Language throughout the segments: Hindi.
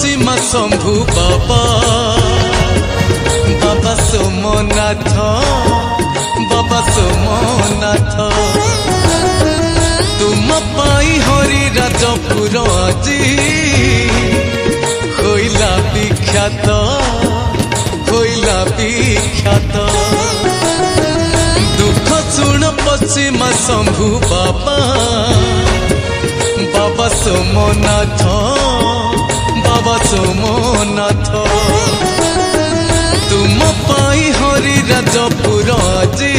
पश्चिमा शंभु बाबा बाबा सोमनाथ बाबा सोमनाथ तुम पाई हरि राजपुर আজি होइला विख्यात दुख सुन पश्चिमा शंभु बाबा बाबा सोमनाथ बाबा सोमनाथ तुम पाई हरि राजपुर আজি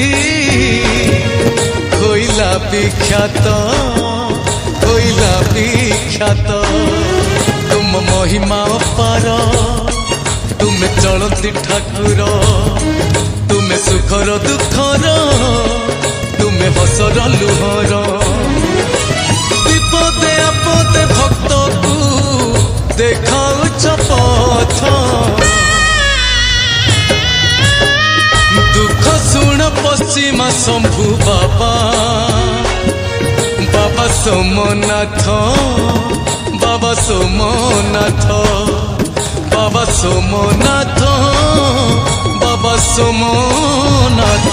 होइला विख्यात तुम महिमा पार तुम चलती ठाकुर तुम सुखर दुखर तुम हसर लुहर विपदे आपदे भक्त को देखाउछ पथ दुख सुन पश्चिमा शंभु बाबा बाबा सोमनाथ बाबा सोमनाथ बाबा सोमनाथ बाबा सोमनाथ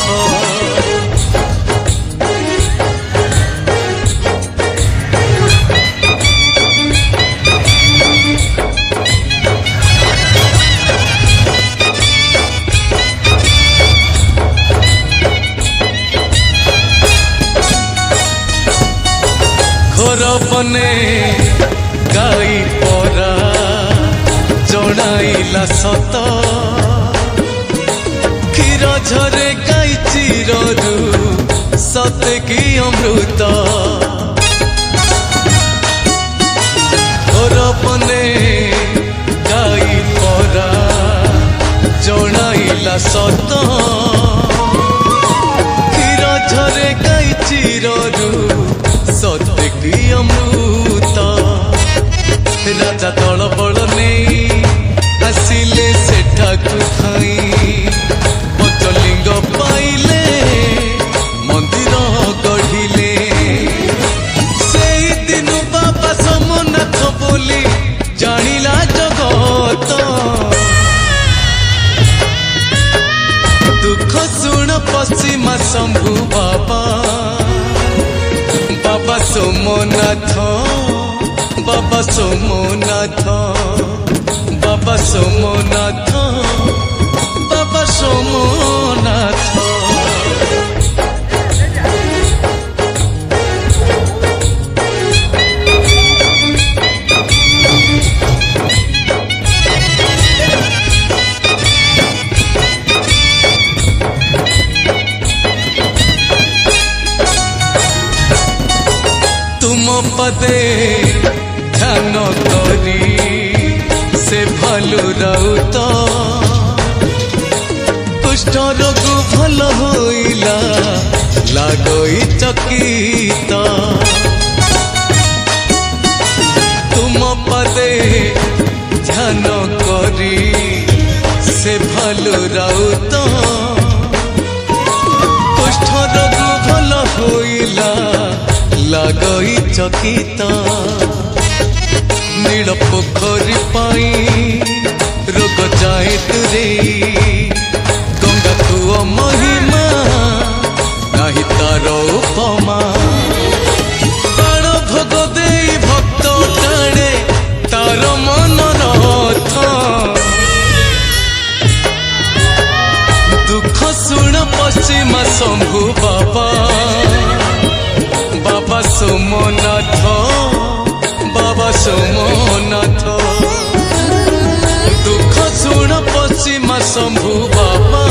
बने गाई परा जनाइला सत क्षीर झरे गाई चिरु सते कि अमृत घर बने गाई परा जनाइला सत क्षीर झरे गाई चिरु सत्य की अमृत राजा दल बल नहीं आसिले सेठाकु खाई पंचलिंग पाइले मंदिर गढ़िले से दिन बाबा सोमनाथ बोली जानिला जगत दुख सुन पश्चिमा शंभु बाबा बाबा सोमनाथ बाबा सोमनाथ बाबा सोमनाथ बाबा सोमनाथ तुम पदे ध्यान करी से भलु राउत कुष्ठ रोग भल होइला लागई चकित तुम पदे ध्यान करी से भलु राउत कुष्ठ रोग भल होइला लागई चकित नील पोखरी पाई रोग जाए तुरे गंगा कुआ महिमा नाही तार उपमा प्राण भोग दे भक्त टाणे तार मन रथ दुख सुन पश्चिमा शंभु बाबा बाबा सोमनाथ बाबा सोमनाथ दुख सुन पश्चिमा शंभु बाबा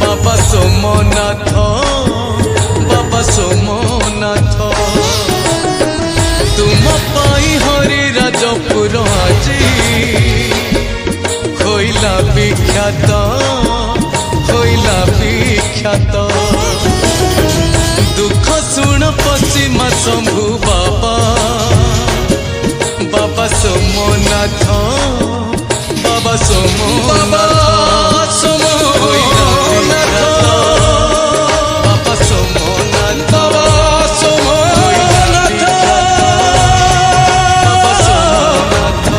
बाबा सोमनाथ बाबा सोमनाथ तुम पाई हरि राजपुर আজি होइला विख्यात दुख सुन पश्चिमा शंभु बाबा बाबा सोमनाथ बाबा सोमनाथ बाबा सोमनाथ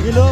କିଲୋ